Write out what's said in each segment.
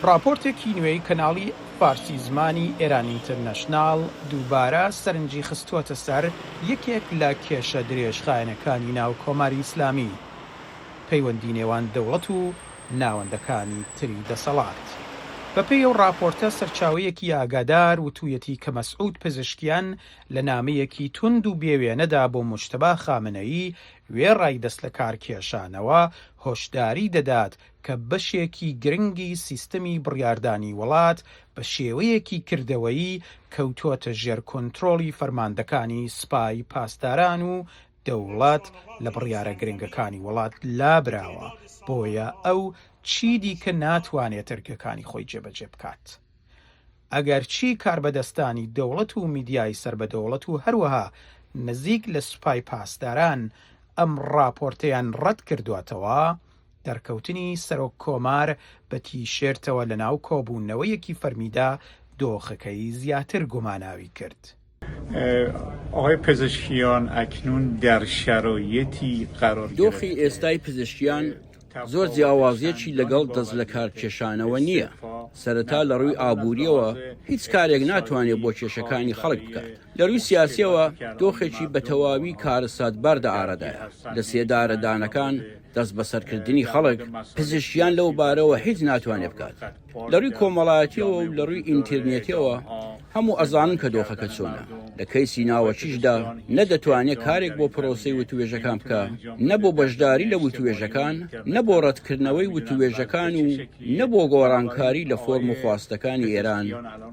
راپۆرتێکی نوێی کەناڵی فارسی زمانی ئێران ئینتەرنەشناڵ دووبارە سەرنجی خستووەتە سەر یەکێک لە کێشە درێژخایەنەکانی ناو کۆماری ئیسلامی، پەیوەندی نێوان دەوڵەت و ناوەندەکانی تری دەسەڵات. بەپێی ئەو راپۆرتە سەرچاوەیەکی ئاگادار وتوویەتی کە مەسعود پزیشکیان لە نامەیەکی توند و بێوێنەدا بۆ موجتەبا خامنەیی وێڕای دەست لە کارکێشانەوە هۆشداری دەدات کە بەشێکی گرنگی سیستەمی بڕیاردانی وڵات بە شێوەیەکی کردەوەیی کەوتووەتە ژێر کۆنتڕۆڵی فەرماندەکانی سوپای پاسداران و دەوڵەت لە بڕیارە گرنگەکانی وڵات لابراوە، بۆیە ئەو چیدی کە ناتوانێت ئەرکەکانی خۆی جێبەجێ بکات. ئەگەر چی کاربەدەستانی دەوڵەت و میدیای سربەدەوڵەت و هەروەها نزیک لە سوپای پاسداران ئەم راپۆرتەیان ڕەت کردواتەوە، دەرکەوتنی سەرۆک کۆمار بە تیشێرتەوە لە ناو کۆبوونەوەیەکی فەرمیدا دۆخەکەی زیاتر گوماناوی کرد. آقای پزشکیان اکنون در شرایطی قرار گرفت. دۆخی ئێستای پزیشکیان زۆر جیاوازیەکی لەگەڵ دەست لە کارکێشانەوە نییە. سەرەتا لە ڕووی ئابووریەوە هیچ کارێک ناتوانێت بۆ کێشەکانی خەڵک بکات. لە ڕووی سیاسیەوە دۆخێکی بە تەواوی کارە سادباردا ئارەدایە. لە سێدارە دانەکان دەست بە سەرکردنی خەڵک پزیشکیان لەو بارەوە هیچ ناتوانێت بکات. لە ڕووی کۆمەڵایەتیەوە و لە ڕووی ئینترنێتیەوە هەموو ئەزانن کە دۆخەکە چۆنە. لە کەیسی ناوەکیشدا نەدەتوانێت کارێک بۆ پرۆسەی وتوێژەکان بکە، نە بۆ بەشداری لە وتوێژەکان، نە بۆ ڕەتکردنەوەی وتوێژەکان و نە بۆ گۆڕانکاری لە فۆرم و خواستەکانی ئێران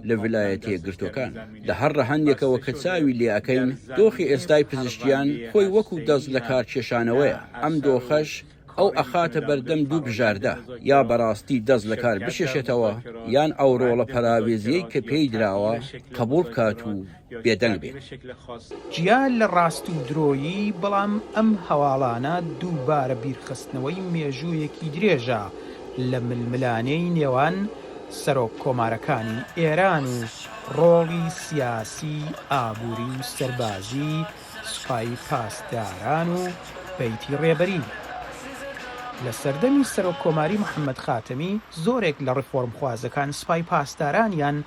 لە ویلایەتە یەکگرتووەکان. لە هەر ڕەهەندێکەوە کە چاوی لێ ئەەکەین، دۆخی ئێستای پزیشکیان خۆی وەکو دەست لە کارکێشانەوەیە. ئەم دۆخەش ئەو ئەخاتە بەردەم دوو بژاردە، یا بەڕاستی دەست لە کار بشێشێتەوە، یان ئەو ڕۆڵە پەراوێزیەی کە پێی دراوە قبول بکات و بێدەنگ بێت. جیان لە ڕاست و درۆیی، بەڵام ئەم هەواڵانە دووبارە بیرخستنەوەی مێژوویەکی درێژە لە ململانەی نێوان سەرۆک کۆمارەکانی ئێران و ڕۆڵی سیاسی، ئابووری و سەربازی سوپای پاسداران و بەیتی ڕێبەری. لە سەردەمی سەرۆک کۆماری محەممەد خاتەمی زۆرێک لە ڕفۆرمخوازەکان سوپای پاسدارانیان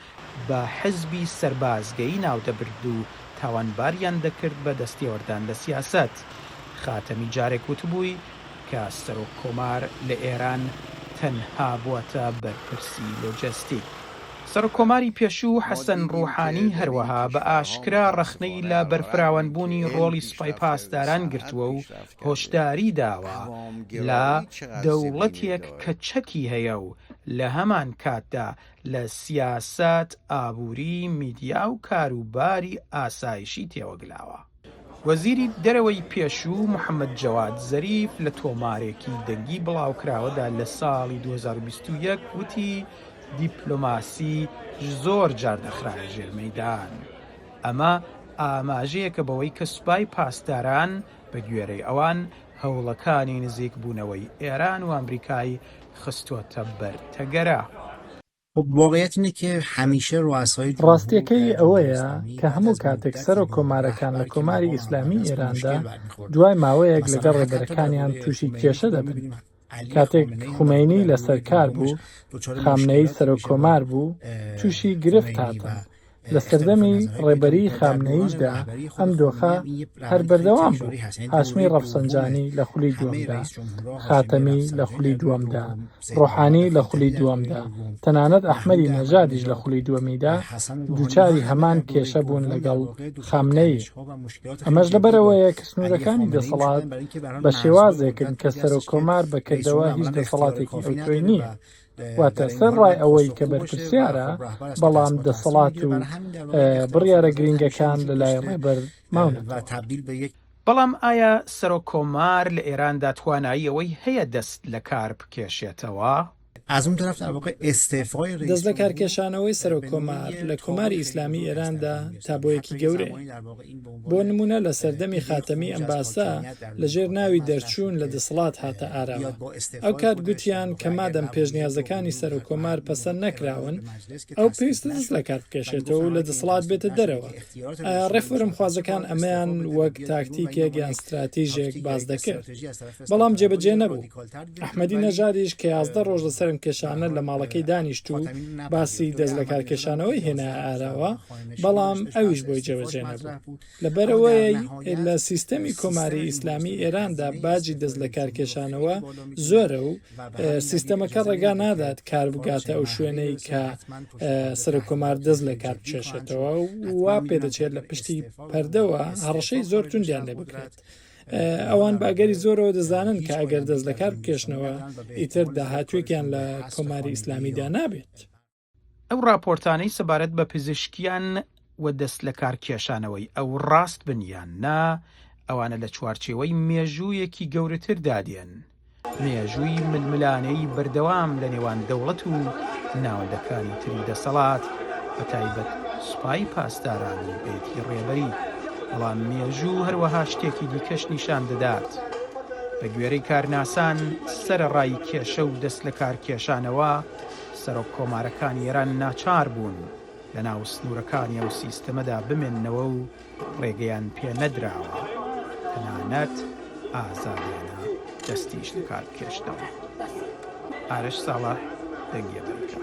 بە حزبی سەربازگەی ناودەبرد و تاوانباریان دەکرد بە دەستێوەردان لە سیاست. خاتەمی جارێک وتبووی کە سەرۆک کۆمار لە ئێران تەنها بووەتە بەرپرسی لۆجستیک. سەرۆکۆماری پێشوو حەسەن ڕوحانی هەروەها بە ئاشکرا ڕەخنەی لە بەرفراوانبوونی ڕۆڵی سوپای پاسداران گرتووە و هۆشداری داوە لە دەوڵەتێک کە چەکی هەیە و لە هەمان کاتدا لە سیاست، ئابووری، میدیا و کاروباری ئاسایشی تێوەگلاوە. وەزیری دەرەوەی پێشوو محەممەد جەواد زەریف لە تۆمارێکی دەنگی بڵاوکراوەدا لە ساڵی 2021 وتی دیپلۆماسی زۆر جار دەخرایە ژێر مەیدان. ئەمە ئاماژەیەکە بەوەی کە سوپای پاسداران بە گوێرەی ئەوان هەوڵەکانی نزیک بوونەوەی ئێران و ئەمریکای خستووەتە بەر تەگەرە. واقعیت اینه که همیشه رؤسای ڕاستیەکەی ئەوەیە کە هەموو کاتێک سەرۆک کۆمارەکان لە کۆماری ئیسلامی ئێراندا دوای ماوەیەک لەگەڵ ڕێبەرەکانیان تووشی کێشە دەبن. کاتێک خومینی لەسەر کار بوو، خامنەی سەرۆک کۆمار بوو، تووشی گرفت هاتن. لە سەردەمی ڕێبەری خامنەیشدا ئەم دۆخە هەر بەردەوام بوو. هاشمی ڕەفسەنجانی لە خولی دووەمدا، خاتەمی لە خولی دووەمدا، ڕۆحانی لە خولی دووەمدا، تەنانەت ئەحمەدی نەژادیش لە خولی دووەمیدا دووچاری هەمان کێشە بوون لەگەڵ خامنەی. ئەمەش لەبەرەوەیە کە سنوورەکانی دەسەڵات بە شێوازێکن کە سەرۆک کۆمار بەکردەوە هیچ دەسەڵاتێکی ئەوتۆی نییە. واتە سەر ڕای ئەوەی کە بەرپرسیارە، بەڵام دەسەڵات و بڕیارە گرنگەکان لەلای ڕێبەر ماونە. بەڵام ئایا سەرۆک کۆمار لە ئێراندا توانایی ئەوەی هەیە دەست لە کار بکێشێتەوە؟ از اون طرف در واقع استعفای رئیس دەست لە کارکێشانەوەی سەرۆک کۆمار لە کۆماری ئیسلامی ئێراندا تابۆیەکی گەورەیە. بۆ نمونە لە سەردەمی خاتەمی ئەم باسە لەژێر ناوی دەرچوون لە دەسەڵات هاتە ئاراوە. ئەو کات گوتیان کە مادەم پێشنیازەکانی سەرۆک کۆمار پەسەند نەکراون، ئەو پێویستە دەست لە کار بکێشێتەوە و لە دەسەڵات بێتە دەرەوە. ڕێفۆرمخوازەکان ئەمەیان وەک تاکتیکێک یان استراتیژێک باز دەکرد، بەڵام جێبەجێ نەبوو. ئەحمەدی نەژادیش کە 11 ڕۆژ لەسەر فرمکێشانە لە ماڵەکەی دانیشت و باسی دەست لە کارکێشانەوەی هێنا ئارەوە، بەڵام ئەویش بۆی جێبەجێ نەبوو. لەبەرەوەی لە سیستەمی کۆماری ئیسلامی ئێراندا باجی دەست لە کارکێشانەوە زۆرە و سیستەمەکە ڕێگا نادات کار بگاتە ئەو شوێنەی کە سەرۆک کۆمار دەست لە کار بچێشێتەوە و وا پێدەچێت لە پشتی پەردەوە هەڕەشەی زۆر توندیان لێ بکرێت. ئەوان باگەری زۆرەوە دەزانن کە ئەگەر دەست لە کار بکێشنەوە ئیتر داهاتوێکیان لە کۆماری ئیسلامیدا نابێت. ئەو راپۆرتانەی سەبارەت بە پزیشکیان و دەست لە کارکێشانەوەی ئەو ڕاست بنیان نا ئەوانە لە چوارچێوەی مێژوویەکی گەورەتر دادێن، مێژووی ململانەی بەردەوام لە نێوان دەوڵەت و ناوەندەکانی تری دەسەڵات بە تایبەت سوپای پاسداران و بێتی ڕێبەری، بەڵام مێژوو هەروەها شتێکی دیکەش نیشان دەدات. بە گوێرەی کارناسان سەرەڕای کێشە و دەست لە کارکێشانەوە سەرۆک کۆمارەکانی ئێران ناچار بوون لە ناو سنوورەکانی ئەو سیستەمەدا بمێننەوە و ڕێگەیان پێ نەدراوە، تەنانەت ئازادیانە دەستیش لە کار کێشتەوە. ئارەش ساڵح، دەنگی ئەمریکا.